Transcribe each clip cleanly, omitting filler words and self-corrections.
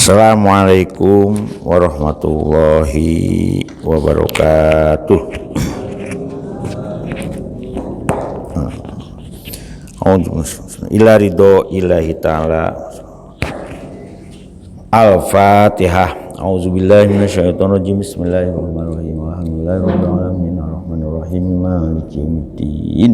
Assalamualaikum warahmatullahi wabarakatuh. Ila ridho ilahi ta'ala. Al-Fatihah. A'udzubillahi minasyaitonirrajim. Bismillahirrahmanirrahim. Alhamdulillahirrahmanirrahim. Ar-Rahmanirrahim. Maliki yaumiddin.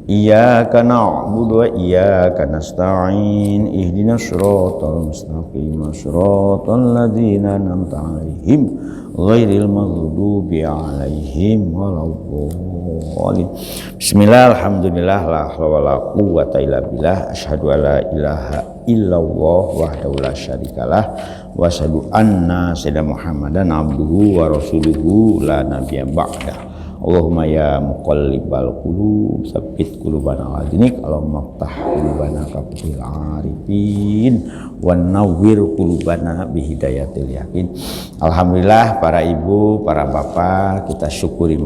Iyyaka na'budu wa iyyaka nasta'in. Ihdinas siratal mustaqim. Siratal ladzina an'amta 'alaihim ghairil maghdubi 'alaihim waladdallin. Bismillah, alhamdulillah, la haula wala quwwata illa billah. Asyhadu an la ilaha illallah wahdahu la syarikalah wa asyhadu anna sayyidina Muhammadan abduhu wa rasuluhu la nabiyya ba'dah. Allahumma ya muqallibal qulub tsabbit qulubana ala dinik. Allahumma ftah qulubana kafil arifin wa nawwir qulubana bihidayatil yakin. Alhamdulillah, para ibu, para bapak, kita syukuri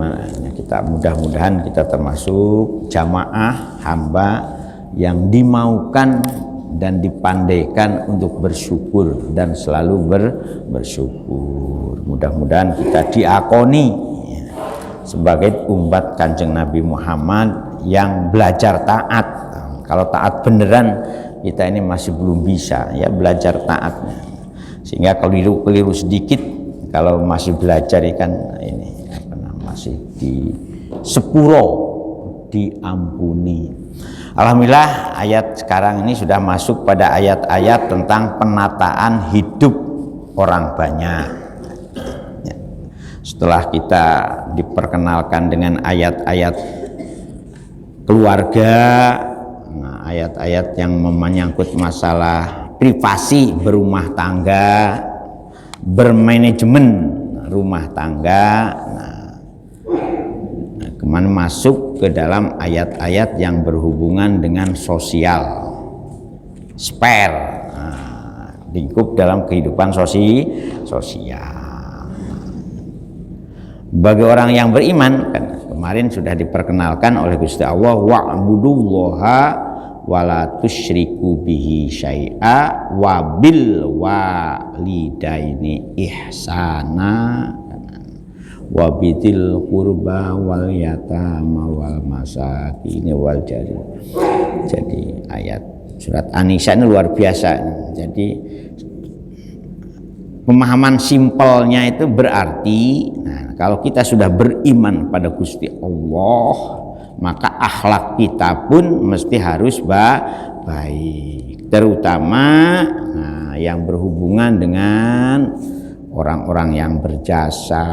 kita mudah-mudahan kita termasuk jamaah hamba yang dimaukan dan dipandaikan untuk bersyukur dan selalu bersyukur. Mudah-mudahan kita diakoni sebagai umat Kanjeng Nabi Muhammad yang belajar taat. Kalau taat beneran kita ini masih belum bisa ya belajar taatnya, sehingga keliru sedikit kalau masih belajar ikan ini masih di sepuro diampuni. Alhamdulillah, ayat sekarang ini sudah masuk pada ayat-ayat tentang penataan hidup orang banyak. Setelah kita diperkenalkan dengan ayat-ayat keluarga, ayat-ayat yang menyangkut masalah privasi berumah tangga, bermanajemen rumah tangga, kemana masuk ke dalam ayat-ayat yang berhubungan dengan sosial, lingkup dalam kehidupan sosial. Bagi orang yang beriman, kan kemarin sudah diperkenalkan oleh Gusti Allah, wa'budullaha wa la tusyriku bihi syai'a wa bil walidaini ihsana wa bidzil qurba wal yatama wal masakin wal jari. Jadi ayat surat An-Nisa ini luar biasa. Jadi pemahaman simpelnya itu berarti, kalau kita sudah beriman pada Gusti Allah, maka akhlak kita pun mesti harus baik, terutama yang berhubungan dengan orang-orang yang berjasa,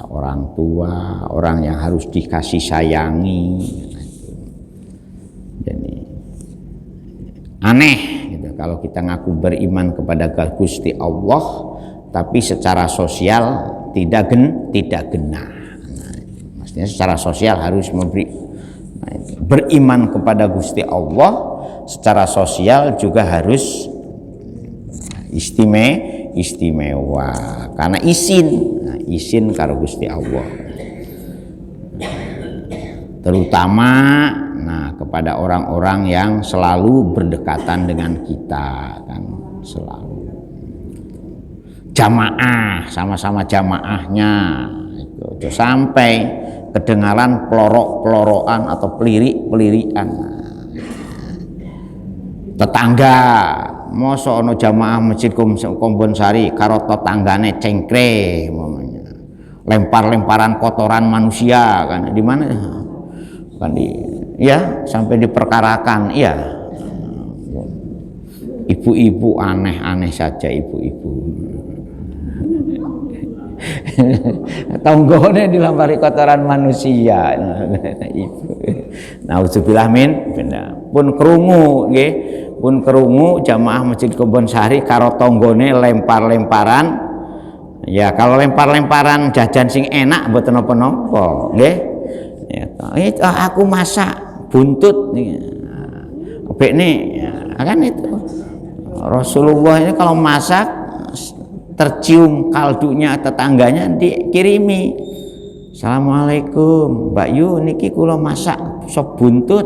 orang tua, orang yang harus dikasih sayangi. Jadi aneh gitu kalau kita ngaku beriman kepada Gusti Allah tapi secara sosial tidak genah. Maksudnya secara sosial harus beriman kepada Gusti Allah, secara sosial juga harus istimewa karena izin karo Gusti Allah. Terutama kepada orang-orang yang selalu berdekatan dengan kita, kan selalu jamaah, sama-sama jamaahnya itu sampai kedengaran pelorok-pelorokan atau pelirik-pelirikan tetangga. Mosok ono jamaah masjid Kombonsari karo tetanggane cengkre, lempar-lemparan kotoran manusia, kan di mana kan ya sampai diperkarakan. Ya ibu-ibu aneh-aneh saja, ibu-ibu tonggone dilempari kotoran manusia. Nauzubillah min pun krungu nggih, pun krungu jamaah masjid Kombonsari karo tonggone lempar-lemparan. Ya kalau lempar-lemparan jajan sing enak mboten napa-napa nggih. Ya, aku masak buntut bekne kan itu. Rasulullah ini kalau masak tercium kaldunya tetangganya dikirimi, "Assalamualaikum Mbak Yu, niki kula masak sop buntut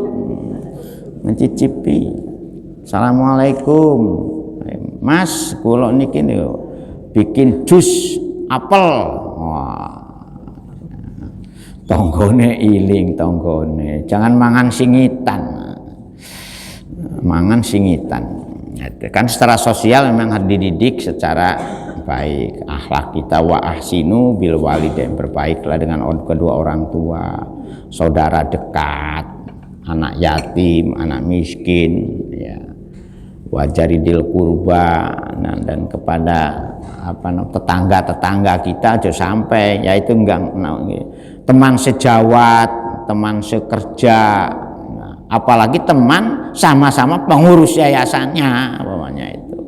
mencicipi." "Assalamualaikum Mas, kula niki niku bikin jus apel. Wah. Tonggone iling tonggone. Jangan mangan singitan. Mangan singitan. Kan secara sosial memang harus dididik secara baik. Akhlak kita wa ahsinu bil walidain, berbaiklah dengan kedua orang tua, saudara dekat, anak yatim, anak miskin, ya. Wajaridil kurba, nah, dan kepada tetangga-tetangga kita aja sampai, yaitu teman sejawat, teman sekerja, nah, apalagi teman sama-sama pengurus yayasannya, umpamanya itu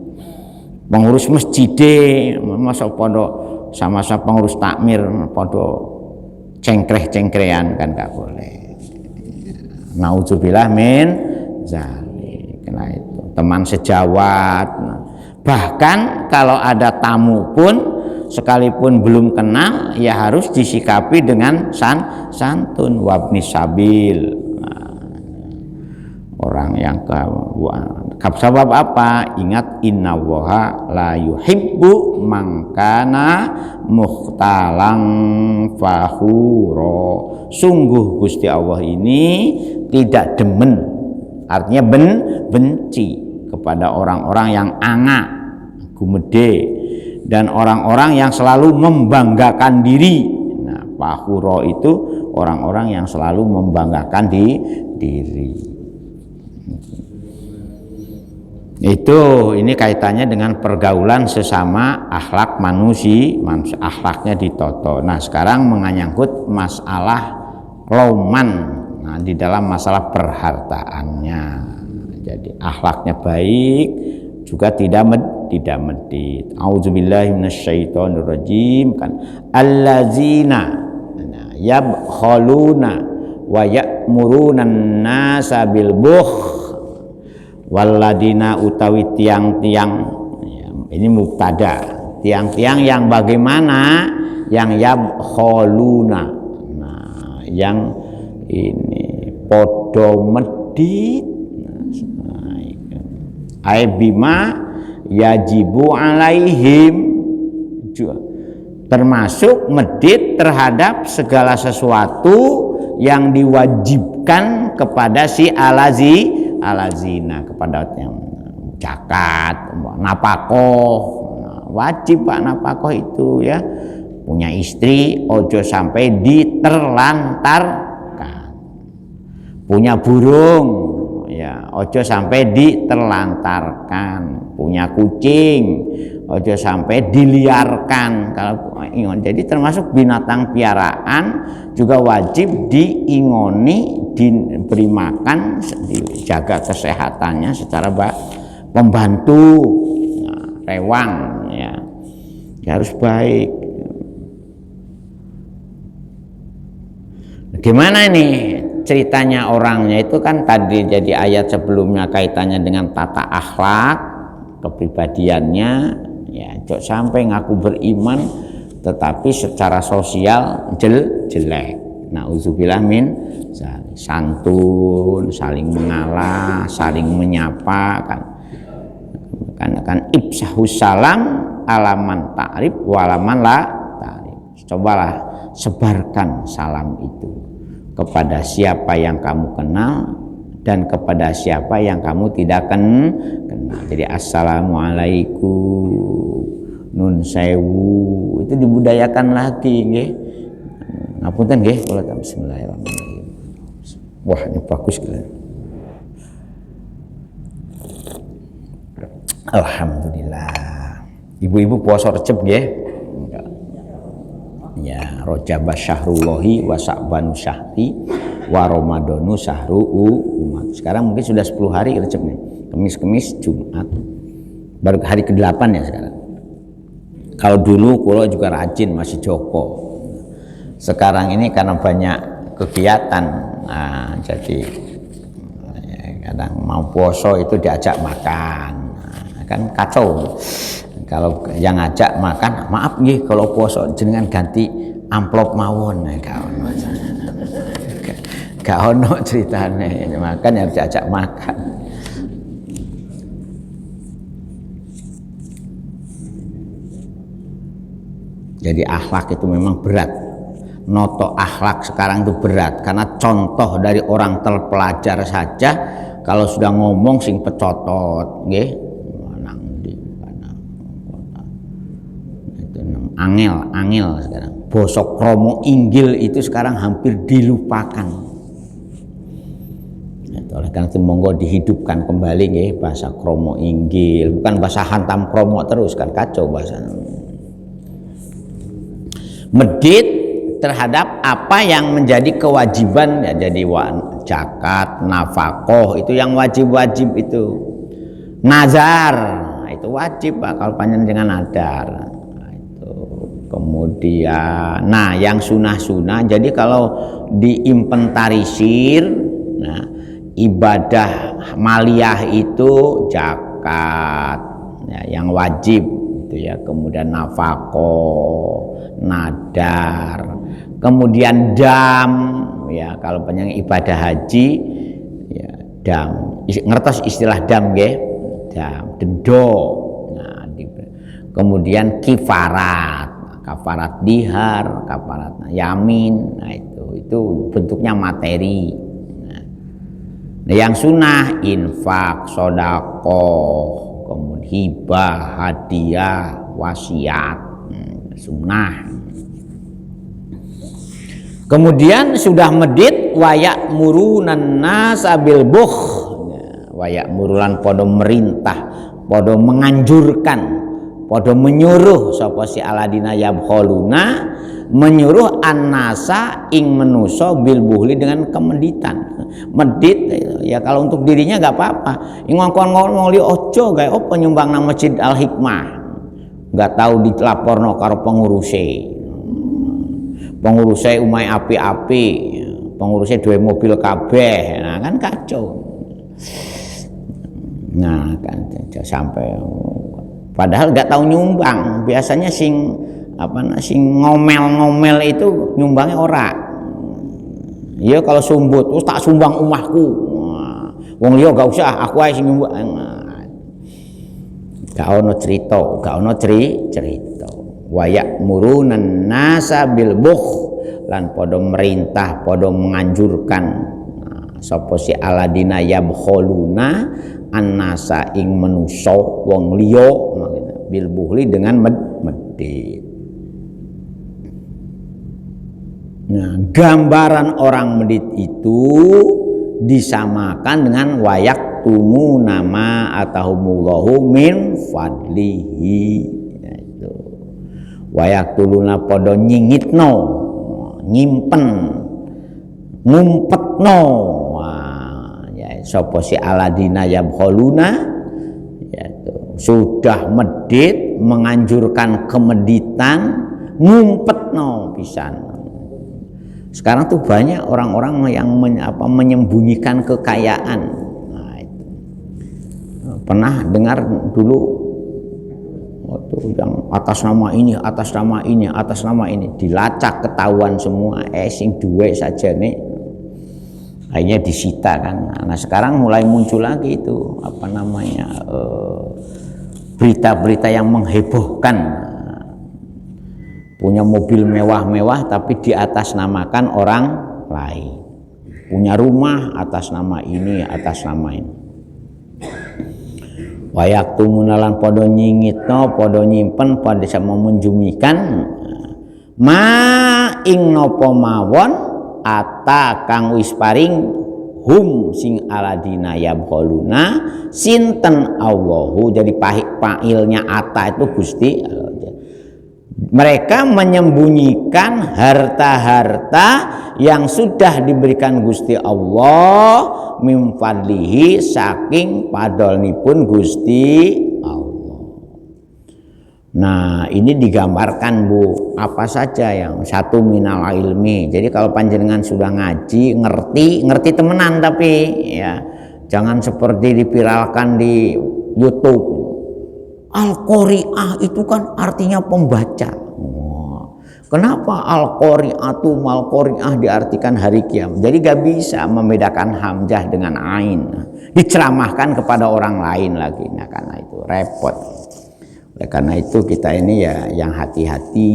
pengurus masjid, masa podo sama-sama pengurus takmir podo cengkreh-cengkrehan, kan gak boleh. Naudzubillah min zalik. Nah itu teman sejawat. Bahkan kalau ada tamu pun sekalipun belum kenal ya harus disikapi dengan santun, wabni sabil. Orang yang sebab apa? Ingat, innallaha la yuhibbu man kana mukhtalang fakhura. Sungguh Gusti Allah ini tidak demen, artinya benci kepada orang-orang yang anga, gumede, dan orang-orang yang selalu membanggakan diri. Nah, fakhura itu orang-orang yang selalu membanggakan diri. Ini kaitannya dengan pergaulan sesama akhlak manusia, akhlaknya ditoto. Nah sekarang menyangkut masalah lauman, nah di dalam masalah perhartaannya. Jadi akhlaknya baik, juga tidak medit. Auzubillahi minasyaitonirrajim, kan allazina yabkhaluna wa ya'muruna an-nasa bil bukhl walladina utawi tiang-tiang, ya, ini mubtada, tiang-tiang yang bagaimana, yang yabkhaluna, nah yang ini podo medit, ai bima yajibu alaihim, termasuk medit terhadap segala sesuatu yang diwajibkan kepada si alazina, kepada yang zakat, napakoh, wajib Pak napakoh itu ya. Punya istri ojo sampai diterlantarkan, punya burung ya ojo sampai diterlantarkan, punya kucing ojo sampai diliarkan. Kalau jadi termasuk binatang piaraan juga wajib diingoni, diberi makan, dijaga kesehatannya secara pembantu, nah, rewang ya harus baik. Gimana ini ceritanya orangnya itu? Kan tadi jadi ayat sebelumnya kaitannya dengan tata akhlak kepribadiannya, ya jangan sampai ngaku beriman tetapi secara sosial jelek. Nauzubillah min santun, saling mengalah, saling menyapa, kan ibsahus salam alaman ta'rif walaman la ta'rif. Cobalah sebarkan salam itu kepada siapa yang kamu kenal dan kepada siapa yang kamu tidak kenal. Jadi assalamualaikum, nun sewu, itu dibudayakan lagi nggih. Ngapunten nggih kula bismillahirrahmanirrahim. Wah, ini bagus kan. Alhamdulillah. Ibu-ibu puasa Recep nggih? Ya, Rajab syahrullahi wa Sa'banu syahri wa Ramadhanu syahru umat. Sekarang mungkin sudah 10 hari Recep nih. Kemis, Jumat. Baru hari ke-8 ya sekarang. Kalau dulu kula juga rajin masih Joko. Sekarang ini karena banyak kegiatan, nah, jadi ya, kadang mau puasa itu diajak makan, nah, kan kacau. Kalau yang ngajak makan, maaf nggih kalau puasa jenengan ganti amplop mawon, gak ono ceritane, makan yang diajak makan. Jadi akhlak itu memang berat. Noto akhlak sekarang itu berat karena contoh dari orang terpelajar saja kalau sudah ngomong sing pecotot, nggih, nang ndi kana itu angel sekarang. Basa kromo inggil itu sekarang hampir dilupakan. Oleh karena itu monggo dihidupkan kembali nggih bahasa kromo inggil, bukan bahasa hantam kromo terus kan kacau bahasa. Medit terhadap apa yang menjadi kewajiban ya, jadi zakat, nafkah itu yang wajib-wajib itu. Nazar itu wajib Pak kalau panjenengan nadar. Itu. Kemudian yang sunah-sunah jadi kalau diinventarisir ibadah maliyah itu zakat ya, yang wajib itu ya, kemudian nafkah, nadar, kemudian dam ya kalau panjang ibadah haji ya dam, ngertos istilah dam nggih, dam dendo. Kemudian kifarat, kafarat dihar, kafarat yamin, itu bentuknya materi. Yang sunnah infak, sedekah, kemudian hibah, hadiah, wasiat, sunnah. Kemudian sudah medit wayak murunan nasabil bukh, wayak murulan podo merintah, podo menganjurkan, podo menyuruh sapa si aladina yabkholuna, menyuruh annasa ing menuso bil buhli dengan kemeditan. Medit ya kalau untuk dirinya nggak apa-apa. Ngongkon li ojo gawe apa nyumbang nang Masjid Al Hikmah. Nggak tahu dilaporno karo pengurusnya umai api-api, pengurusnya dua mobil kabeh. Nah kan kacau. Nah kan sampai padahal nggak tahu nyumbang. Biasanya sing ngomel-ngomel itu nyumbangnya ora. Iya kalau sumbut, tak sumbang umahku. Wong liya gak usah, aku ae sing nyumbang. Gak ono cerita, cerita. Wayak murunan nasa bil bukh lan podo merintah, podo menganjurkan sapa si aladina yabkholuna annasa ing menuso wong liya bil buhli dengan medit. Nah, gambaran orang medit itu disamakan dengan wayak tumu nama atahumullahu min fadlihi. Itu. Wayak tuluna podo nyingitno, nyimpen, ngumpetno. Ya, sapa si aladina yabkholuna yaitu sudah medit menganjurkan kemeditan, ngumpetno pisan. Sekarang tuh banyak orang-orang yang menyembunyikan kekayaan. Nah, itu. Pernah dengar dulu waktu yang atas nama ini, atas nama ini dilacak ketahuan semua. Sing duwe saja nih. Akhirnya disita kan. Nah sekarang mulai muncul lagi itu berita-berita yang menghebohkan. Punya mobil mewah-mewah tapi di atas namakan orang lain. Punya rumah atas nama ini, atas nama ini. Wayak tumunalan podo nyingitno, podo nyimpen, podo sama menjumikan ma ing nopo mawon ata kang wis paring hum sing aladina yabkholuna sinten Allahu. Jadi pailnya ata itu Gusti. Mereka menyembunyikan harta-harta yang sudah diberikan Gusti Allah min fadlihi saking padolnipun Gusti Allah. Nah ini digambarkan Bu, apa saja yang satu minal ilmi. Jadi kalau panjenengan sudah ngaji, ngerti temenan, tapi ya jangan seperti dipiralkan di YouTube. Al-Qari'ah itu kan artinya pembaca. Kenapa Al-Qari'atu mal-Qari'ah diartikan hari kiamat? Jadi gak bisa membedakan hamzah dengan ain. Diceramahkan kepada orang lain lagi. Nah karena itu repot. Oleh karena itu kita ini ya yang hati-hati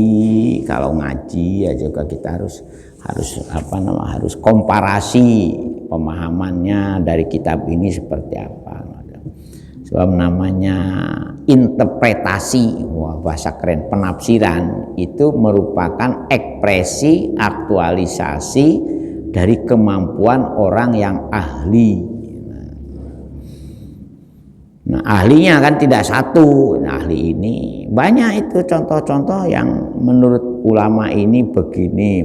kalau ngaji ya juga kita harus harus komparasi pemahamannya dari kitab ini seperti apa. Sebab namanya interpretasi, wah bahasa keren, penafsiran itu merupakan ekspresi aktualisasi dari kemampuan orang yang ahli. Nah, ahlinya kan tidak satu. Nah, ahli ini banyak itu contoh-contoh yang menurut ulama ini begini.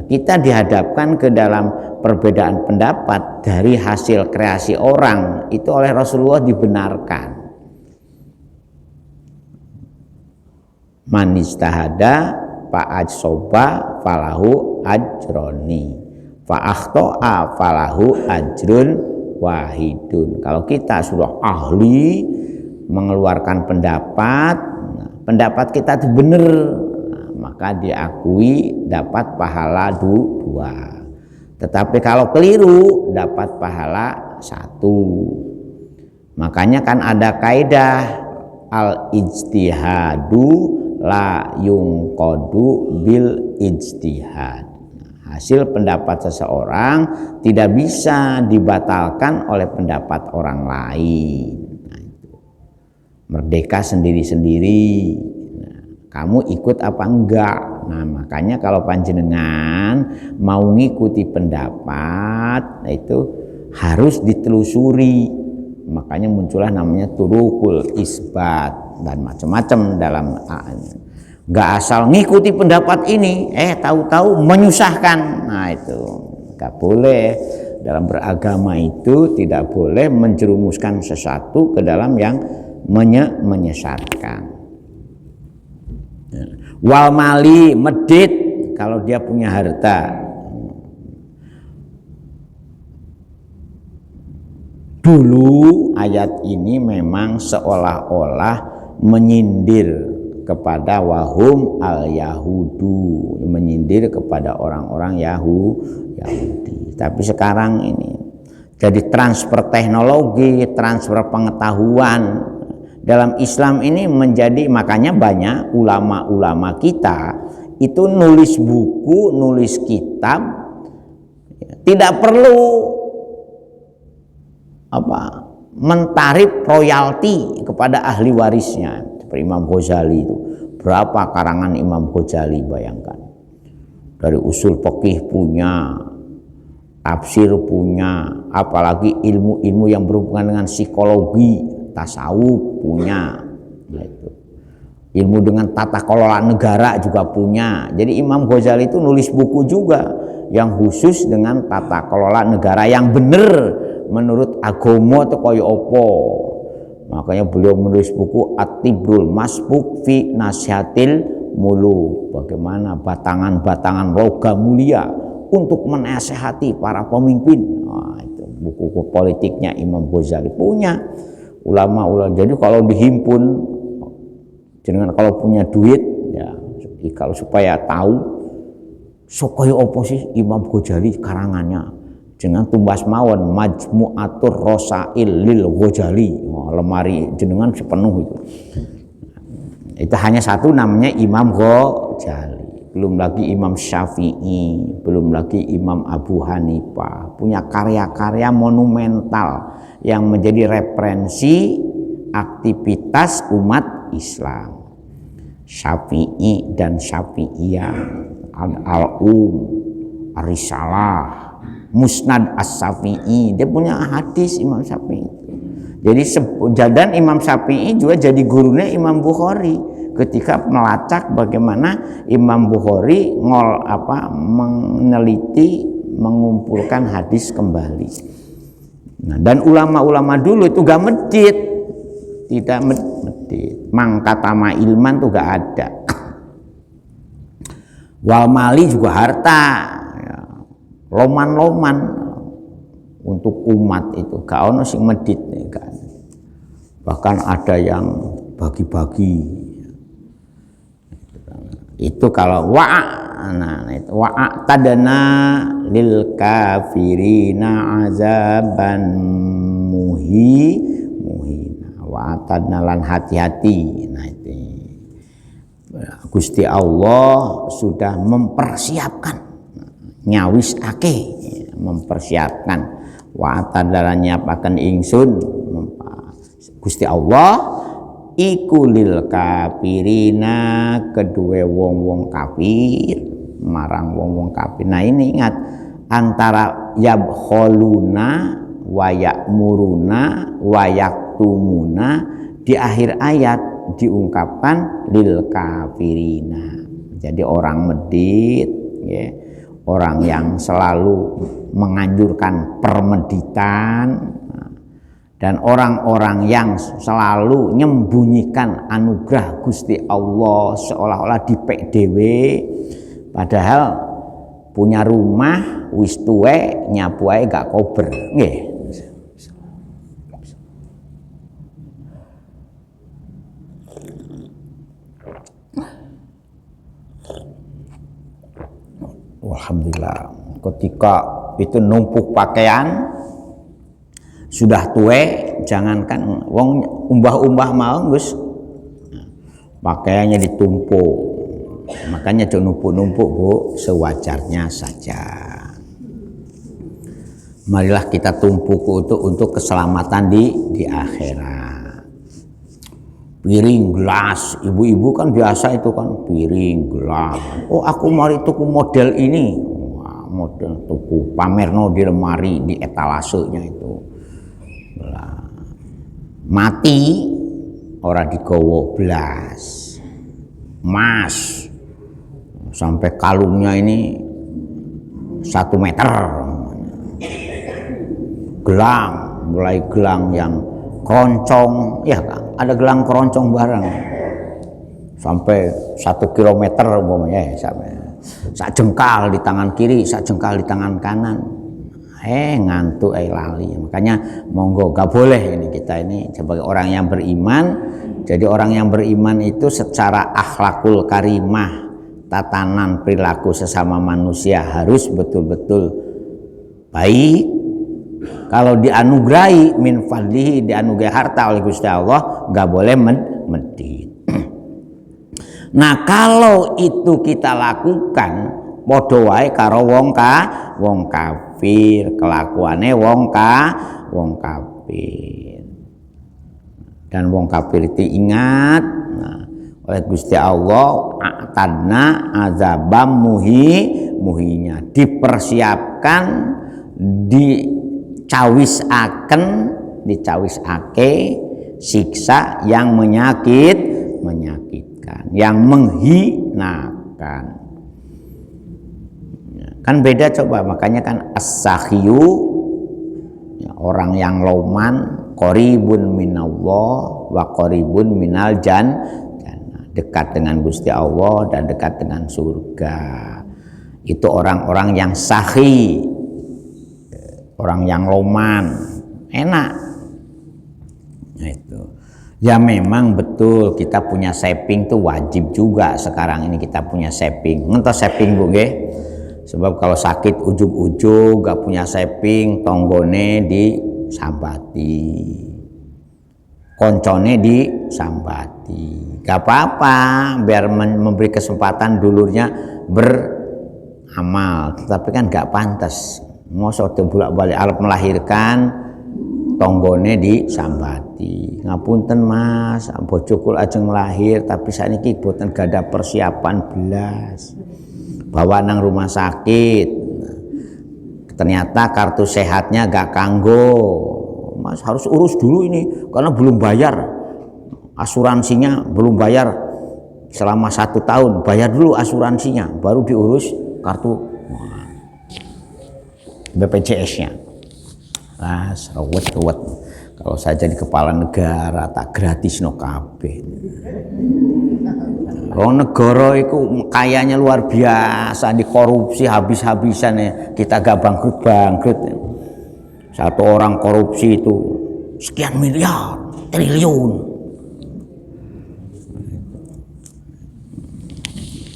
Kita dihadapkan ke dalam perbedaan pendapat dari hasil kreasi orang itu oleh Rasulullah dibenarkan. Man istahada fa'ajsoba falahu ajroni fa'akhto'a falahu ajrun wahidun. Kalau kita sudah ahli mengeluarkan pendapat, pendapat kita itu benar, maka diakui dapat pahala dua. Tetapi kalau keliru dapat pahala satu. Makanya kan ada kaidah al-ijtihadu la yungqadu bil ijtihad. Hasil pendapat seseorang tidak bisa dibatalkan oleh pendapat orang lain. Nah, itu. Merdeka sendiri-sendiri. Nah, kamu ikut apa enggak? Nah, makanya kalau panjenengan mau ngikuti pendapat, nah itu harus ditelusuri. Makanya muncullah namanya turukul isbat dan macam-macam dalam nggak asal ngikuti pendapat ini, tahu-tahu menyusahkan. Nah itu nggak boleh. Dalam beragama itu tidak boleh menjerumuskan sesuatu ke dalam yang menyesatkan. Wal mali medit kalau dia punya harta. Dulu ayat ini memang seolah-olah menyindir kepada wahum al-yahudu, menyindir kepada orang-orang Yahudi. Tapi sekarang ini jadi transfer teknologi, transfer pengetahuan dalam Islam ini menjadi, makanya banyak ulama-ulama kita itu nulis buku, nulis kitab tidak perlu mentarif royalti kepada ahli warisnya. Seperti Imam Ghazali itu, berapa karangan Imam Ghazali, bayangkan, dari usul fikih punya, tafsir punya, apalagi ilmu-ilmu yang berhubungan dengan psikologi, tasawuf punya, gitu. Ilmu dengan tata kelola negara juga punya. Jadi Imam Ghazali itu nulis buku juga yang khusus dengan tata kelola negara yang benar menurut agama atau kaya opo. Makanya beliau menulis buku At-Tibrul Masbuk fi Nasihatil Muluk, bagaimana batangan-batangan logam mulia untuk menasehati para pemimpin. Nah, itu buku politiknya Imam Ghazali punya. Ulama-ulama, jadi kalau dihimpun, jangan kalau punya duit ya, kalau supaya tahu supaya opo sih Imam Ghazali karangannya, jenengan tumbas mawon Majmu'atur Rosail lil Ghazali, lemari jenengan sepenuh itu hanya satu, namanya Imam Ghazali. Belum lagi Imam Syafi'i, belum lagi Imam Abu Hanifah, punya karya-karya monumental yang menjadi referensi aktivitas umat Islam. Syafi'i dan Syafi'iyah, Al-Um, Ar-Risalah, Musnad As-Syafi'i, dia punya hadis Imam Syafi'i. Jadi dan Imam Syafi'i juga jadi gurunya Imam Bukhari ketika melacak bagaimana Imam Bukhari meneliti, mengumpulkan hadis kembali. Nah, dan ulama-ulama dulu itu gak medit, tidak medit, mangkatama ilman tuh gak ada. Wal mali juga harta, loman-loman untuk umat itu gak ono sing medit kan. Bahkan ada yang bagi-bagi itu kalau wa'atadna lil kafirina azaban muhina, wa'atadna lan hati-hati. Nah itu Gusti Allah sudah mempersiapkan nyawis ake, mempersiapkan wa tadalan nyiapaken ingsun Gusti Allah iku lil kafirina kedue wong-wong kafir marang wong-wong kafir. Nah ini ingat antara yabkholuna wa ya'muruna wa yaktumuna di akhir ayat diungkapkan lil kafirina. Jadi orang medit ya, orang yang selalu menganjurkan permeditan dan orang-orang yang selalu menyembunyikan anugerah Gusti Allah seolah-olah dipek dhewe padahal punya rumah wis tuwek nyapu ae gak kober nggih. Alhamdulillah ketika itu numpuk pakaian sudah tuwek, jangankan wong umbah-umbah mau Gus pakaiannya ditumpuk, makanya jangan numpuk-numpuk Bu, sewajarnya saja. Marilah kita tumpuk itu untuk keselamatan di akhirat. Piring, gelas, ibu-ibu kan biasa itu kan piring, gelas. Oh aku mari tuku model ini, wah, model tuku pamerno di lemari di etalasenya itu. Mati ora digowo blas emas sampai kalungnya ini 1 meter, gelang mulai gelang yang keroncong ya kan, ada gelang keroncong barang sampai 1 kilometer umpamanya ya, sampai sak jengkal di tangan kiri, sak jengkal di tangan kanan. Ngantuk lali. Makanya monggo gak boleh ini kita ini sebagai orang yang beriman. Jadi orang yang beriman itu secara akhlakul karimah, tatanan perilaku sesama manusia harus betul-betul baik. Kalau dianugerahi min fadlihi, dianugerahi harta oleh Gusti Allah, gak boleh medit. Nah kalau itu kita lakukan padha wae karo wong kafir, kelakuane wong kafir. Dan wong kafir itu ingat, nah, oleh Gusti Allah atadna azabam muhinya, dipersiapkan, dicawisake siksa yang menyakitkan, yang menghinakan. Kan beda coba, makanya kan as-sakhiyu ya, orang yang loman qaribun minallah wa qaribun minal jannah, dekat dengan Gusti Allah dan dekat dengan surga. Itu orang-orang yang sakhi, orang yang loman, enak. Nah, itu ya memang betul kita punya saving tuh wajib juga. Sekarang ini kita punya saving, ngentos saving Bu nggih. Sebab kalau sakit ujug-ujug gak punya saving, tonggone disambati, koncone disambati, gak apa-apa, biar memberi kesempatan dulurnya beramal. Tetapi kan gak pantas, mosok bolak-balik alat melahirkan, tonggone disambati. Ngapunten Mas, bojokul ajeng lahir, tapi saiki boten gak ada persiapan belas. Bawa nang rumah sakit, ternyata kartu sehatnya gak kanggo, Mas harus urus dulu ini karena belum bayar asuransinya, belum bayar selama 1 tahun, bayar dulu asuransinya baru diurus kartu BPJS-nya. Ruwet. Kalau saya jadi kepala negara tak gratis no kabeh. Negara itu kayanya luar biasa, dikorupsi habis-habisan ya. Kita gak bangkrut. Satu orang korupsi itu sekian miliar, triliun.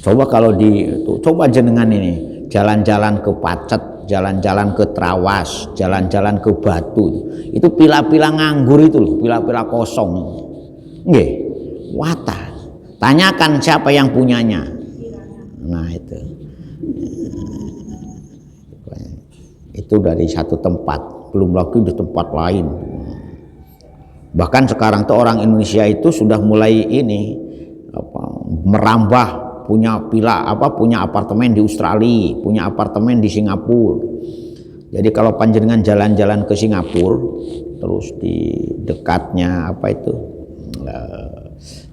Coba kalau coba jenengan ini jalan-jalan ke Pacet, jalan-jalan ke Trawas, jalan-jalan ke Batu, itu pila-pila nganggur itu loh, pila-pila kosong. Nggih, wata. Tanyakan siapa yang punyanya. Nah itu dari satu tempat, belum lagi di tempat lain. Bahkan sekarang tuh orang Indonesia itu sudah mulai ini merambah, punya apartemen di Australia, punya apartemen di Singapura. Jadi kalau panjenengan jalan-jalan ke Singapura, terus di dekatnya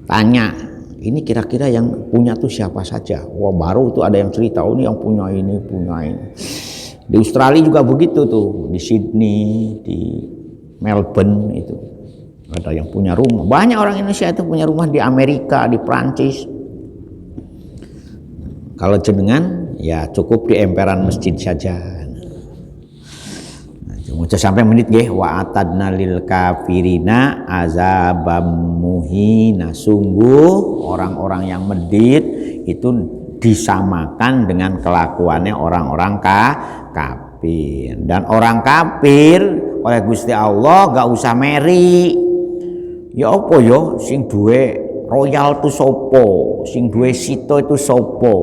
tanya, ini kira-kira yang punya tuh siapa saja. Wah, baru tuh ada yang cerita, oh ini yang punya ini. Di Australia juga begitu tuh, di Sydney, di Melbourne itu ada yang punya rumah. Banyak orang Indonesia itu punya rumah di Amerika, di Prancis. Kalau jenengan ya cukup di emperan masjid saja. Muncul sampai menit nggih, wa atadna lil kafirina azabam muhina. Sungguh orang-orang yang medit itu disamakan dengan kelakuannya orang-orang kafir. Dan orang kafir oleh Gusti Allah gak usah meri. Ya apa ya sing duwe royal itu sopo, sing duwe sito itu sopo,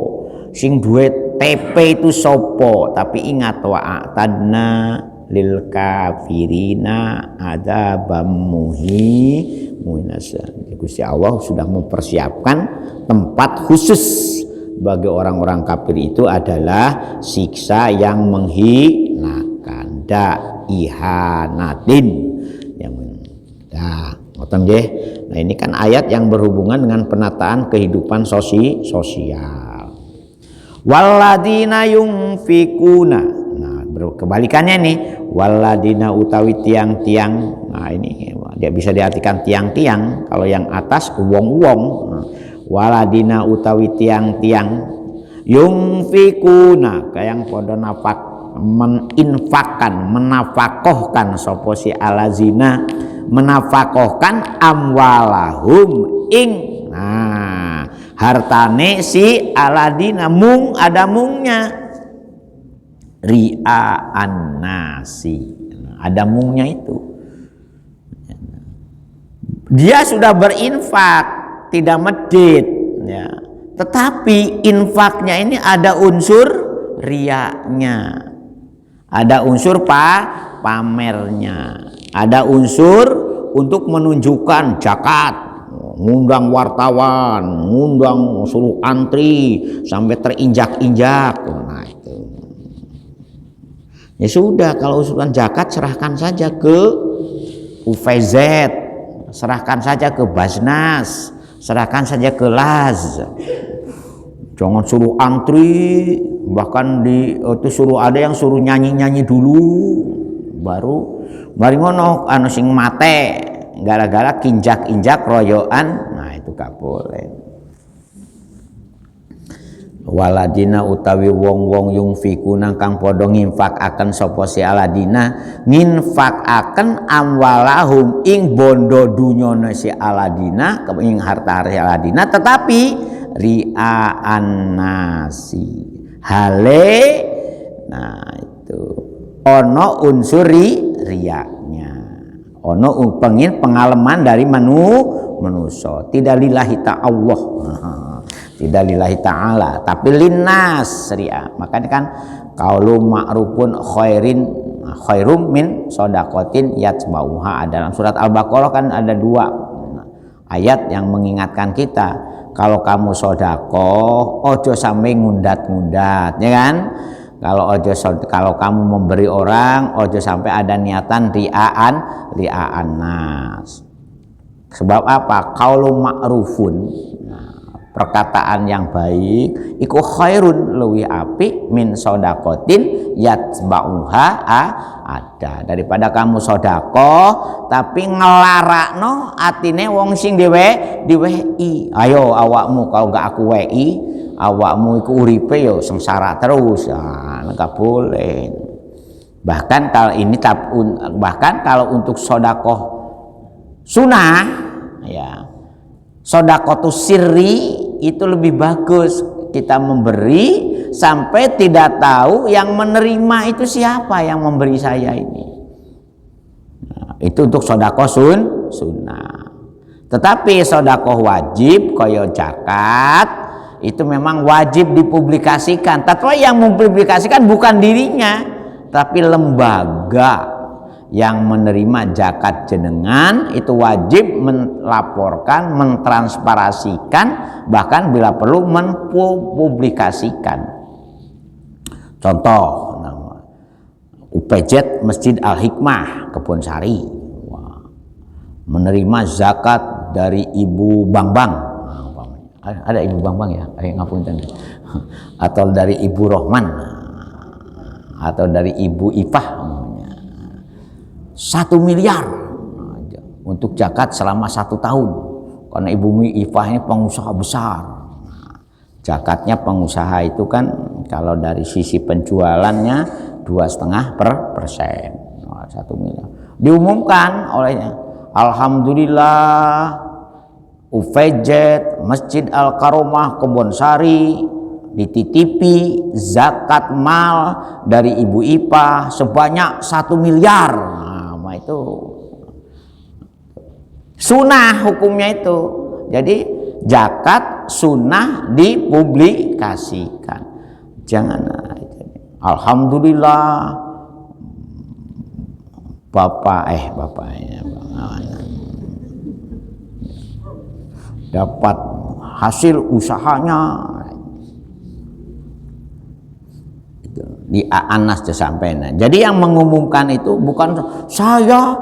sing duwe TP itu sopo. Tapi ingat, wa atadna lil kafirina adzabam muhinasa. Gusti Allah sudah mempersiapkan tempat khusus bagi orang-orang kafir itu adalah siksa yang menghinakan, ihanatin yang ngoten nggih. Nah ini kan ayat yang berhubungan dengan penataan kehidupan sosial. Walladina yunfikuna. Kebalikannya nih, waladina utawi tiang-tiang. Nah ini dia bisa diartikan tiang-tiang. Kalau yang atas wong-wong. Waladina utawi tiang-tiang yungfikuna kayang podo nafak meninfakkan, menafakohkan sopo si alazina, menafakohkan amwalahum ing. Nah hartane si aladina mung ada mungnya. Ria'an nasi, ada mungnya itu. Dia sudah berinfak, tidak medit, ya. Tetapi infaknya ini ada unsur riaknya, ada unsur pamernya, ada unsur untuk menunjukkan zakat, ngundang wartawan, ngundang suruh antri sampai terinjak-injak. Nah itu. Ya sudah, kalau usulan zakat serahkan saja ke UVZ, serahkan saja ke Basnas, serahkan saja ke Laz. Jangan suruh antri, bahkan itu suruh ada yang suruh nyanyi-nyanyi dulu, baru mari ngono anu sing mate gara-gara kinjak-injak royoan. Nah itu gak boleh. Waladina utawi wong-wong yungfikuna kang padha nginfakaken sapa si aladina, nginfakaken amwalahum ing bondo dunyane si aladina, ing harta si aladina, tetapi ria'an nasi hale. Nah itu ono unsur riaknya, ono pengalaman dari manusia, tidak lillahi ta'allah, tidak lillahi ta'ala, tapi linnas ria. Makanya kan qaulu ma'rufun khairum min shadaqatin yatba'uha. Dalam surat Al-Baqarah kan ada 2 ayat yang mengingatkan kita, kalau kamu sedekah ojo sampai ngundat-ngundat, ya kan? Kalau kamu memberi orang ojo sampai ada niatan ria'an nas. Sebab apa? Qaulu ma'rufun, perkataan yang baik iku khairun luwi apik min shadaqatin yatba'uha ada, daripada kamu sedekah tapi ngelarakno atine wong sing diwehi. Ayo awakmu kalau gak aku wehi, awakmu iku uripe yo sengsara terus. Nah, enggak boleh. Bahkan kalau untuk sedekah sunah ya, sedekahus sirri itu lebih bagus, kita memberi sampai tidak tahu yang menerima itu siapa yang memberi saya ini. Nah, itu untuk sedekah sunnah. Tetapi sedekah wajib kaya zakat itu memang wajib dipublikasikan. Tapi yang mempublikasikan bukan dirinya, tapi lembaga yang menerima zakat jenengan itu wajib melaporkan, mentransparasikan, bahkan bila perlu mempublikasikan. Contoh UPZ Masjid Al-Hikmah Kebonsari menerima zakat dari Ibu Bambang. Ada Ibu Bambang ya? Ngapunten. Atau dari Ibu Rohman, atau dari Ibu Ifah. 1 miliar untuk zakat selama 1 tahun, karena Ibu Ifah ini pengusaha besar. Zakatnya pengusaha itu kan kalau dari sisi penjualannya 2,5%, 1 miliar. Diumumkan olehnya, alhamdulillah UPZ Masjid Al-Karomah Kebonsari dititipi zakat mal dari Ibu Ipah sebanyak 1 miliar. Nah, itu sunnah hukumnya itu. Jadi zakat sunnah dipublikasikan. Jangan alhamdulillah bapaknya dapat hasil usahanya di Anas disampaikan. Jadi yang mengumumkan itu bukan saya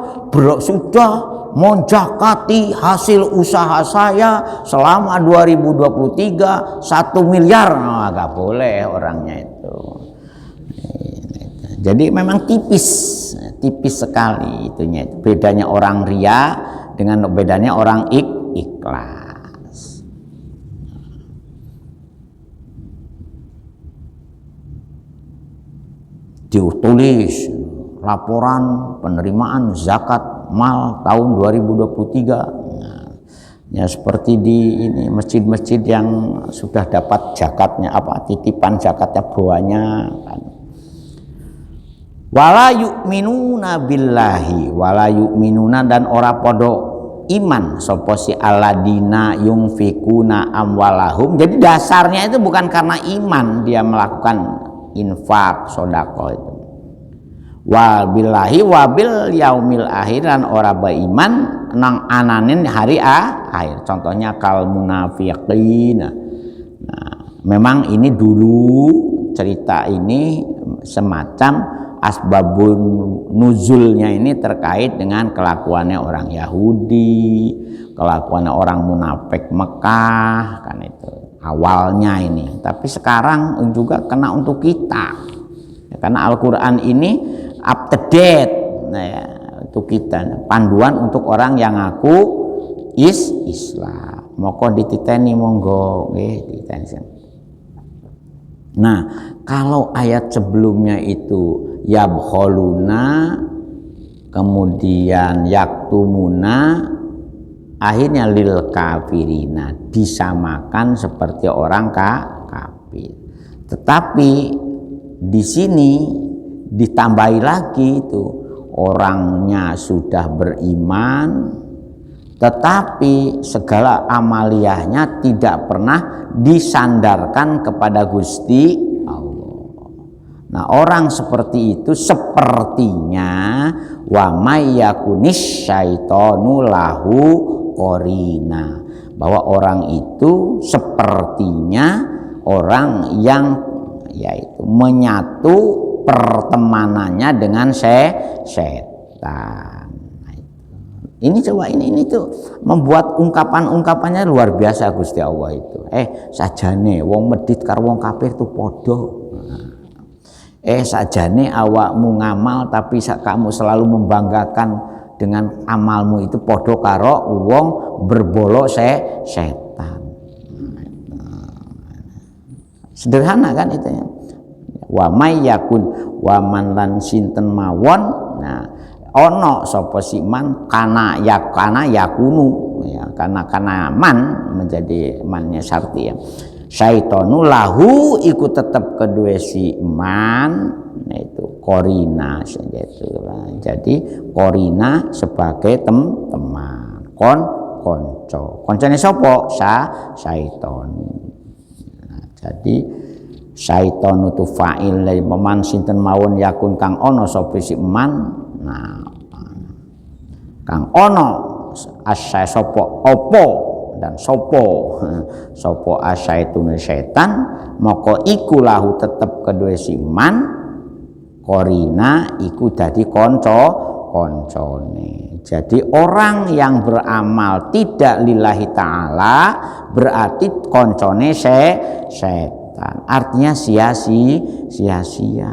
sudah menjakati hasil usaha saya selama 2023 1 miliar. Nah, gak boleh orangnya itu. Jadi memang tipis sekali itunya. Bedanya orang ria dengan bedanya orang ikhlas. Ditulis laporan penerimaan zakat mal tahun 2023. Nah, ya seperti di ini masjid-masjid yang sudah dapat zakatnya titipan zakatnya bawahnya kan. Wala yu'minuna billahi wala yu'minuna dan ora podo iman sapa si aladina yungfikuna amwalahum. Jadi dasarnya itu bukan karena iman dia melakukan infak sedekah itu. Wa billahi wa bil yaumil akhir dan ora beriman nang ananin hari akhir. Contohnya kal munafiqin. Nah, memang ini dulu cerita ini semacam asbabun nuzulnya ini terkait dengan kelakuannya orang Yahudi, kelakuannya orang munafik Mekah kan itu awalnya ini. Tapi sekarang juga kena untuk kita ya, karena Al-Quran ini up to date ya, untuk kita panduan untuk orang yang ngaku Islam. Moko dititeni monggo dititeni. Nah, kalau ayat sebelumnya itu yabkholuna kemudian yaktumuna akhirnya lil kafirina disamakan seperti orang kafir. Tetapi di sini ditambahi lagi itu orangnya sudah beriman tetapi segala amaliyahnya tidak pernah disandarkan kepada Gusti Allah. Nah, orang seperti itu sepertinya wa may yakunis syaitanu lahu qarina, bahwa orang itu sepertinya orang yang yaitu menyatu pertemanannya dengan setan. Ini coba ini tuh membuat ungkapan-ungkapannya luar biasa Gusti Allah itu. Sajane wong medit karo wong kafir tuh podo. Sajane awakmu ngamal tapi kamu selalu membanggakan dengan amalmu itu podo karo wong berbolok setan. Sederhana kan itu ya. Wa may yakun wa man lan sinten mawon. Nah, ono sapa siman kana yakunu ya, kana man menjadi mannya syarti ya. Syaitonu lahu ikut tetap kedua si man itu korina saja itu. Jadi korina sebagai teman Koncone sapa? Syaiton. Nah, jadi syaiton itu fa'il dari peman sinten mawon yakun kang ono sapa si man. Nah, kang ono asya sapa opo dan sopo asyaitun setan maka iku lahu tetep kedue si man korina iku dadi koncone. Jadi orang yang beramal tidak lillahi ta'ala berarti koncone setan, artinya sia-sia.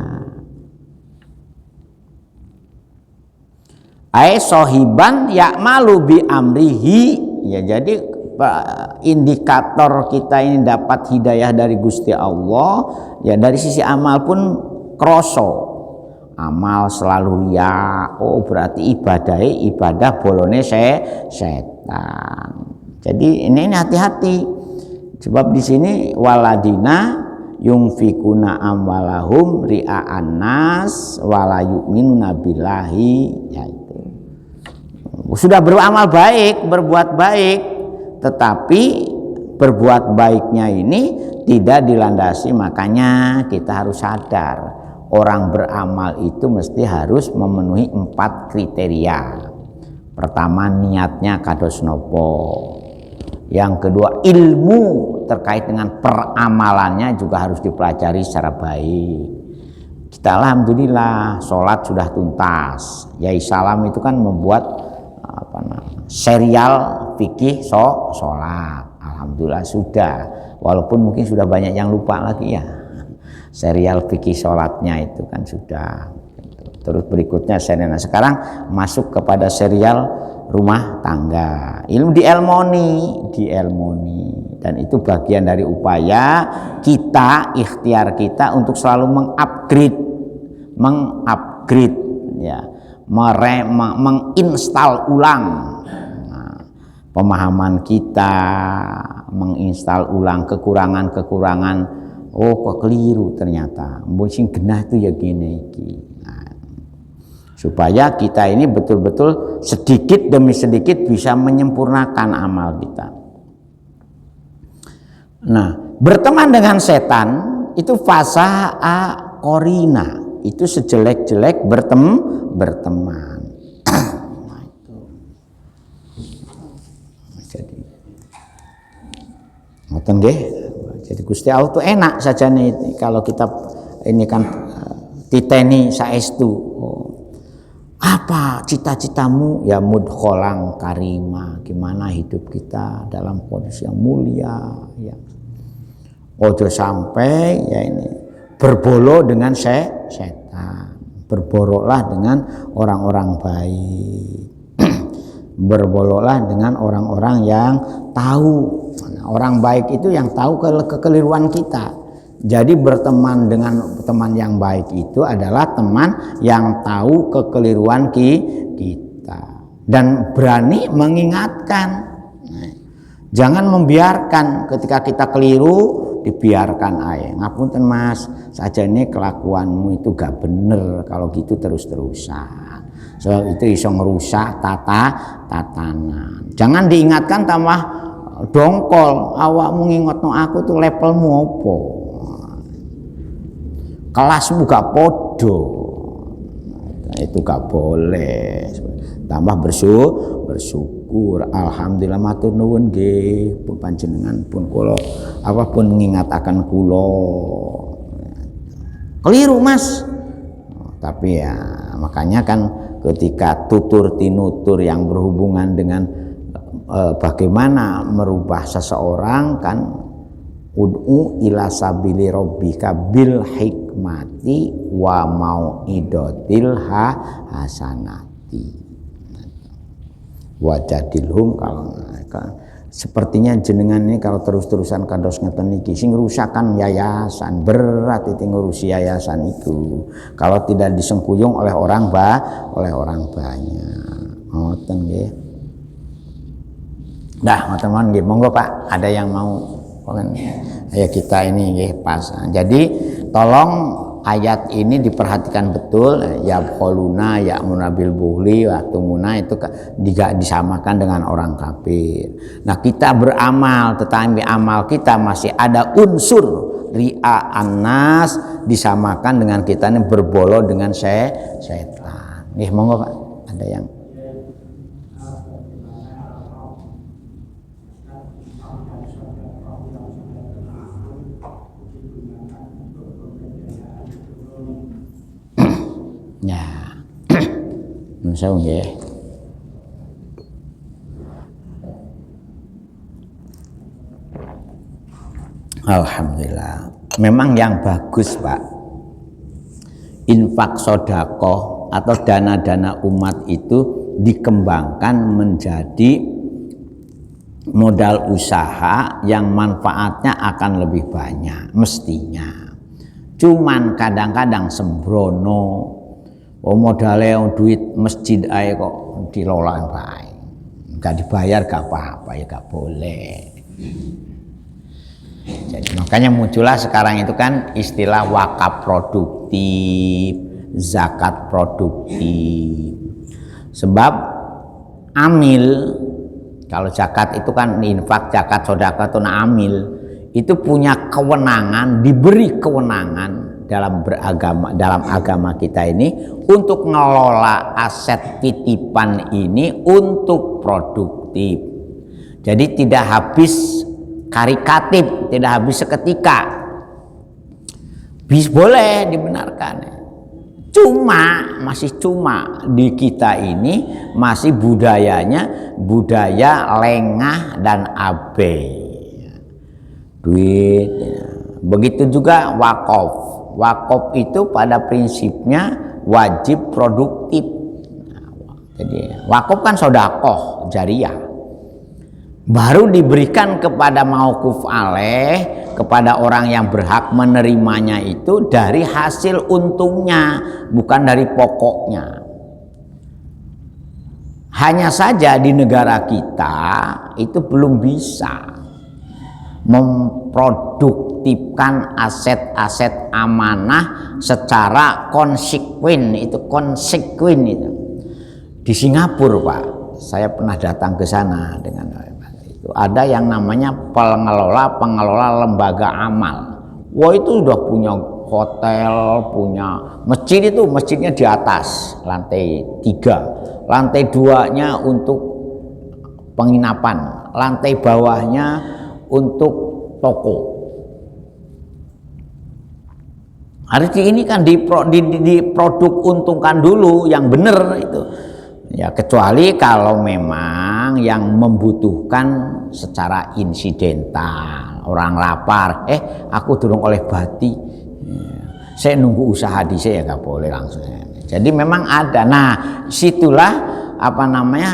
Ai sohiban ya'malu bi amrihi. Ya, jadi indikator kita ini dapat hidayah dari Gusti Allah ya dari sisi amal pun kroso. Amal selalu ya, oh berarti ibadah bolone setan. Jadi ini hati-hati. Sebab di sini waladina yungfikuna amwalahum ria'an nas wala yu'minuna billahi, yaitu sudah beramal baik, berbuat baik, tetapi berbuat baiknya ini tidak dilandasi. Makanya kita harus sadar orang beramal itu mesti harus memenuhi 4 kriteria. Pertama, niatnya kados nopo. Yang kedua, ilmu terkait dengan peramalannya juga harus dipelajari secara baik. Kita alhamdulillah sholat sudah tuntas. Yai Salam itu kan membuat serial fikih sholat. Alhamdulillah sudah. Walaupun mungkin sudah banyak yang lupa lagi ya. Serial fikih sholatnya itu kan sudah. Terus berikutnya serial. Nah, sekarang masuk kepada serial rumah tangga. Ilmu dielmoni. Dan itu bagian dari upaya kita, ikhtiar kita untuk selalu mengupgrade ya, menginstal ulang pemahaman kita, menginstal ulang kekurangan. Oh kok keliru ternyata. Mbok genah itu ya gini iki. Nah, supaya kita ini betul-betul sedikit demi sedikit bisa menyempurnakan amal kita. Nah, berteman dengan setan itu fasa'a korina, itu sejelek-jelek berteman. Nah, itu. Jadi ngoten nggih. Jadi Gusti Allah itu enak saja nih kalau kita ini kan titeni saestu. Apa cita-citamu? Ya mudkholang karima. Gimana hidup kita dalam kondisi yang mulia ya. Ojo sampai ya ini berbolo dengan setan. Berboroklah dengan orang-orang baik. Berboloklah dengan orang-orang yang tahu. Orang baik itu yang tahu kekeliruan kita. Jadi berteman dengan teman yang baik itu adalah teman yang tahu kekeliruan kita dan berani mengingatkan. Jangan membiarkan ketika kita keliru dibiarkan aja. Ngapunten Mas, saja ini kelakuanmu itu gak bener kalau gitu terus-terusan. Sebab itu iso ngerusak tatanan. Jangan diingatkan tambah dongkol, awakmu ngingetno aku tuh levelmu opo, kelasmu gak podo. Nah, itu gak boleh. Tambah bersyukur. Alhamdulillah matur nuwun nggih pun panjenengan pun kula apapun ngingataken kula keliru Mas. Tapi ya makanya kan ketika tutur tinutur yang berhubungan dengan bagaimana merubah seseorang kan ud'u ila sabili rabbika bil hikmati wa mau'idotil hasanati wajadilhum. Kalau sepertinya jenengan ini kalau terus-terusan kados ngeten niki sing rusakan yayasan, berat itu ngurusi yayasan itu kalau tidak disengkuyung oleh orang banyak. Ngoten nggih. Dah, teman-teman nggih, monggo Pak, ada yang mau ayo kita ini nggih pas. Jadi tolong ayat ini diperhatikan betul, ya kholuna ya munabil buhli waktu muna itu tidak disamakan dengan orang kafir. Nah kita beramal tetapi amal kita masih ada unsur ri'a annas, disamakan dengan kita ini berbolo dengan setan. Nih monggo Pak, ada yang ya, saya nggih. Alhamdulillah. Memang yang bagus Pak, infak sodakoh atau dana-dana umat itu dikembangkan menjadi modal usaha yang manfaatnya akan lebih banyak mestinya. Cuman kadang-kadang sembrono. Modalnya duit masjid aja kok dilola baik, nggak dibayar gak apa-apa ya gak boleh. Jadi makanya muncullah sekarang itu kan istilah wakaf produktif, zakat produktif. Sebab amil, kalau zakat itu kan infak, zakat, sedekah itu amil, itu punya kewenangan, diberi kewenangan dalam agama kita ini untuk ngelola aset titipan ini untuk produktif. Jadi tidak habis karitatif, tidak habis seketika. Boleh dibenarkan. Masih cuma di kita ini masih budayanya budaya lengah dan abai. Duit. Begitu juga wakaf. Wakaf itu pada prinsipnya wajib produktif. Jadi wakaf kan sedekah jariyah. Baru diberikan kepada mauquf alaih, kepada orang yang berhak menerimanya itu dari hasil untungnya, bukan dari pokoknya. Hanya saja di negara kita itu belum bisa memproduktifkan aset-aset amanah secara konsekuen itu. Di Singapura Pak, saya pernah datang ke sana dengan itu. Ada yang namanya pengelola lembaga amal. Wah itu udah punya hotel, punya masjid, itu masjidnya di atas lantai 3, lantai 2-nya untuk penginapan, lantai bawahnya untuk toko. Harus ini kan diproduk untungkan dulu yang benar itu. Ya kecuali kalau memang yang membutuhkan secara insidental, orang lapar, aku durung oleh bati, saya nunggu usaha di saya nggak boleh langsung. Jadi memang ada. Nah situlah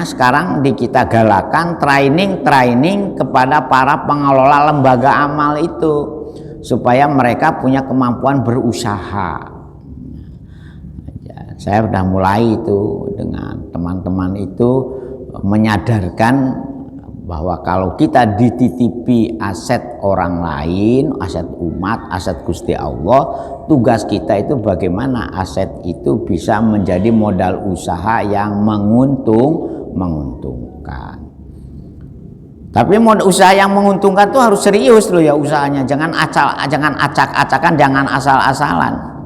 sekarang kita galakan training kepada para pengelola lembaga amal itu supaya mereka punya kemampuan berusaha. Saya sudah mulai itu dengan teman-teman itu menyadarkan bahwa kalau kita dititipi aset orang lain, aset umat, aset Gusti Allah, tugas kita itu bagaimana aset itu bisa menjadi modal usaha yang menguntungkan. Tapi modal usaha yang menguntungkan itu harus serius loh ya usahanya, jangan acak-acakan, jangan asal-asalan.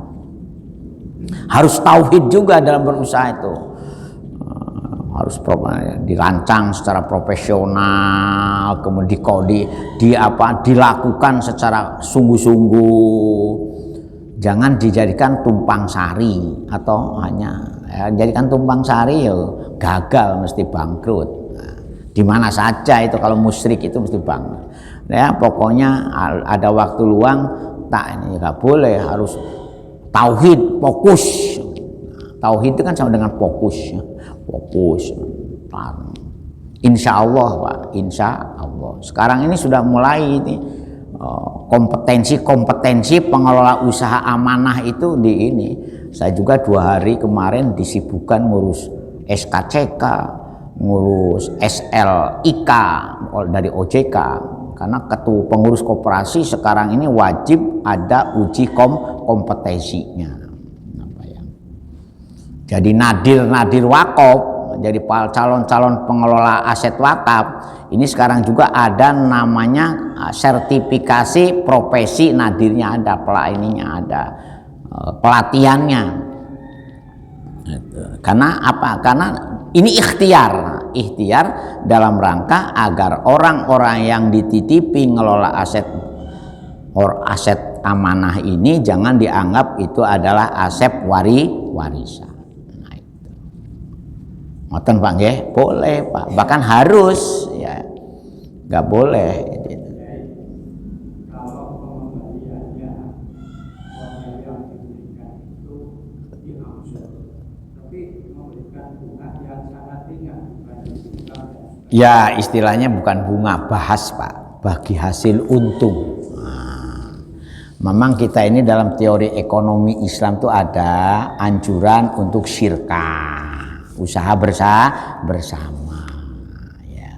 Harus tauhid juga dalam berusaha itu. Harus dirancang secara profesional, kemudian dilakukan secara sungguh-sungguh. Jangan dijadikan tumpang sari atau hanya jadikan tumpang sari ya gagal, mesti bangkrut. Nah, di mana saja itu kalau musyrik itu mesti bangkrut. Ya pokoknya ada waktu luang ini nggak boleh, harus tauhid, fokus. Tauhid itu kan sama dengan fokus. Insya Allah Pak, insya Allah. Sekarang ini sudah mulai ini kompetensi pengelola usaha amanah itu di ini. Saya juga 2 hari kemarin disibukkan ngurus SKCK, ngurus SLIK dari OJK. Karena pengurus koperasi sekarang ini wajib ada uji kompetensinya. Jadi nadir wakaf, jadi calon-calon pengelola aset wakaf ini sekarang juga ada namanya sertifikasi profesi nadirnya, ada ada pelatihannya. Karena apa? Karena ini ikhtiar dalam rangka agar orang-orang yang dititipi ngelola aset amanah ini jangan dianggap itu adalah aset warisan. Ngoten Pak nggih? Boleh Pak, bahkan harus ya. Enggak boleh. Kalau pengembaliannya modal yang diberikan itu diangsur, tapi memberikan bunga yang sangat ringan dibanding ya istilahnya bukan bunga, bahas Pak, bagi hasil untung. Memang kita ini dalam teori ekonomi Islam itu ada anjuran untuk syirkah, usaha bersama ya.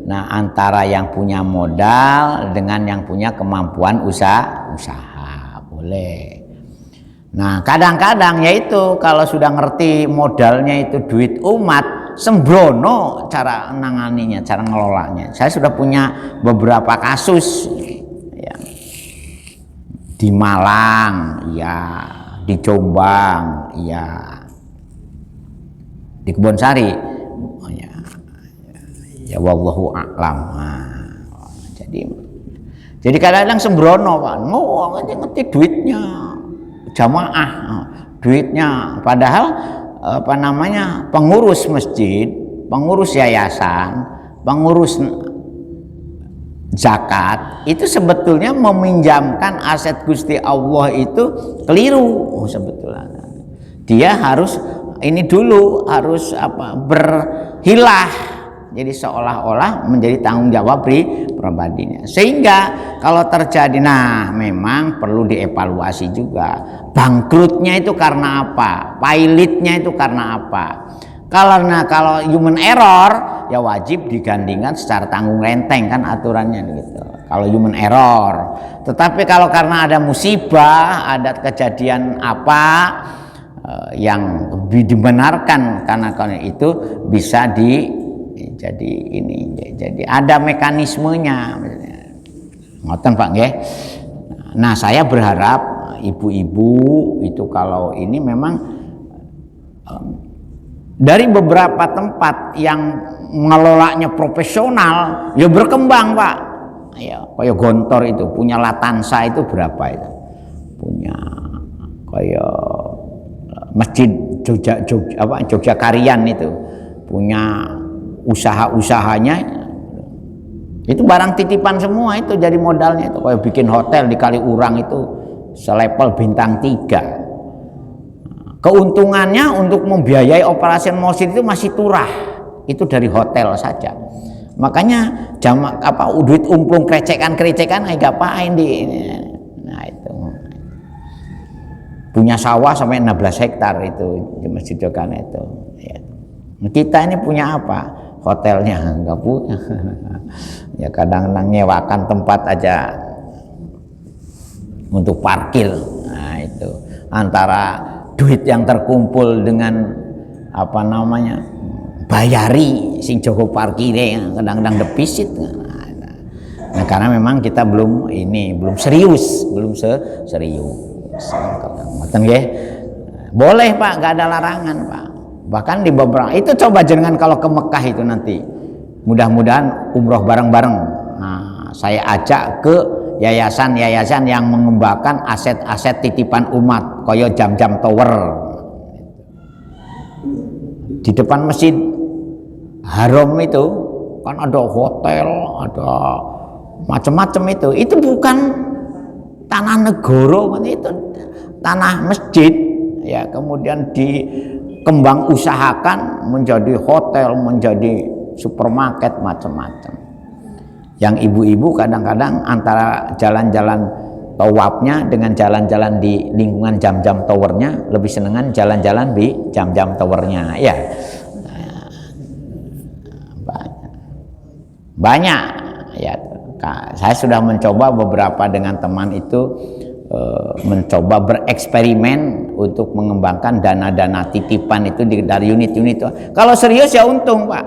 Nah antara yang punya modal dengan yang punya kemampuan usaha boleh. Nah kadang-kadang yaitu kalau sudah ngerti modalnya itu duit umat, sembrono cara menanganinya, cara ngelolanya. Saya sudah punya beberapa kasus ya. Di Malang ya, di Jombang ya, di Kebonsari ya wallahu a'lam. Jadi kadang-kadang sembrono Pak, ngerti duitnya jamaah, duitnya padahal pengurus masjid, pengurus yayasan, pengurus zakat itu sebetulnya meminjamkan aset Gusti Allah itu keliru sebetulnya. Dia harus ini dulu harus berhilah, jadi seolah-olah menjadi tanggung jawab pribadinya. Sehingga kalau terjadi, memang perlu dievaluasi juga. Bangkrutnya itu karena apa? Pilotnya itu karena apa? Kalau human error ya wajib digandingkan secara tanggung renteng kan aturannya gitu. Kalau human error. Tetapi kalau karena ada musibah, ada kejadian apa yang dibenarkan karena itu bisa jadi ada mekanismenya. Ngoten Pak nggih. Nah, saya berharap ibu-ibu itu kalau ini memang dari beberapa tempat yang mengelolanya profesional ya berkembang Pak. Ya, kayak Gontor itu punya Latansa itu berapa itu? Punya kayak Masjid Jogjakarian itu punya usaha-usahanya itu barang titipan semua, itu jadi modalnya itu kayak bikin hotel di Kaliurang itu selevel bintang 3. Keuntungannya untuk membiayai operasi masjid itu masih turah, itu dari hotel saja. Makanya duit umplung krecekan ngapain di ini. Nah itu punya sawah sampai 16 hektar itu di Masjid Jokan itu ya. Kita ini punya apa? Hotelnya enggak punya. Ya kadang-kadang nyewakan tempat aja untuk parkir. Nah itu antara duit yang terkumpul dengan bayari sing Joko parkire kadang-kadang defisit. Nah, karena memang kita belum serius. Ngoten nggih. Boleh Pak, enggak ada larangan Pak. Bahkan di beberapa itu coba jangan kalau ke Mekah itu nanti. Mudah-mudahan umroh bareng-bareng. Nah, saya ajak ke yayasan-yayasan yang mengembangkan aset-aset titipan umat, kaya jam-jam tower. Di depan Masjid Haram itu kan ada hotel, ada macam-macam itu. Itu bukan tanah negara, itu tanah masjid ya, kemudian dikembang usahakan menjadi hotel, menjadi supermarket macam-macam. Yang ibu-ibu kadang-kadang antara jalan-jalan tawafnya dengan jalan-jalan di lingkungan jam-jam towernya lebih senengan jalan-jalan di jam-jam towernya ya. Banyak ya. Saya sudah mencoba beberapa dengan teman itu mencoba bereksperimen untuk mengembangkan dana-dana titipan itu dari unit-unit itu. Kalau serius ya untung Pak,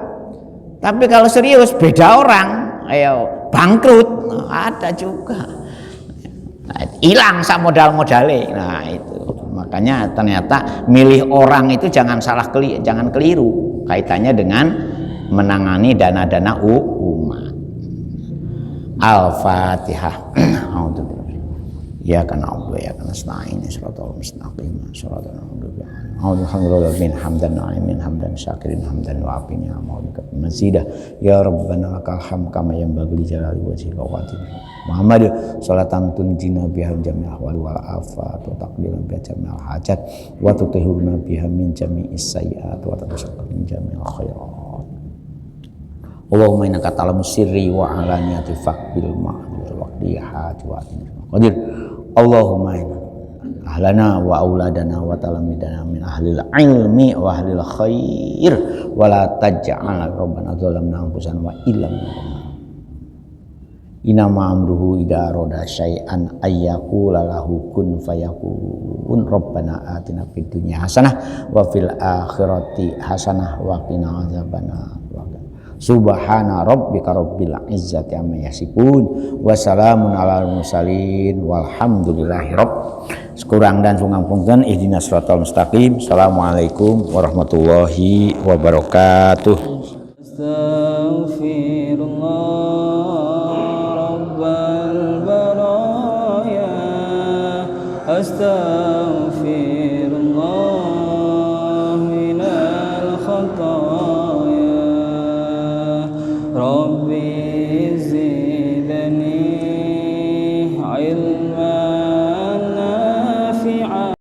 tapi kalau serius beda orang, ayo bangkrut, ada juga hilang sak modal-modalnya. Nah itu makanya ternyata milih orang itu jangan keliru kaitannya dengan menangani dana-dana umat. Al-Fatihah. Iyyaka na'budu wa iyyaka nasta'in shiratal mustaqim shiratal ladzina an'amta 'alaihim hamdan na'imin hamdan syakirin hamdan wa'afin ya maulika mazidah ya rabbana lakal hamd kama yanbaghi li jalali wajhika wa qadir Muhammad salatan tunjina biha jami'al ahwal wal afat wa taqdiran biha jami'al hajat wa tutahhiruna biha min jami'is sayyi'at wa tasaqqal min jami'il khairat Allahumma innaka ta'lamu sirri wa alaniyati faqbil ma'ruf waqdi hajat wa qadir Allahumma inna ahlana wa auladana wa talamidana min ahlil ilmi wa ahlil khair wa la taj'al rabbana zalamna anfusana wa illam inama amruhu idza arada syai'an ayyaqula lahu kun fayakun rabbana atina fid dunya hasanah wa fil akhirati hasanah wa qina azabannar Subhana rabbika rabbil izzati amma yasifun wa salamun alal mursalin walhamdulillahi rabb. Sekurang dan sungang punten ihdinas siratal mustaqim. Assalamualaikum warahmatullahi wabarakatuh. Astaghfirullah rabbal baraya astaghfirullah minal khata Rabbi zidni ilma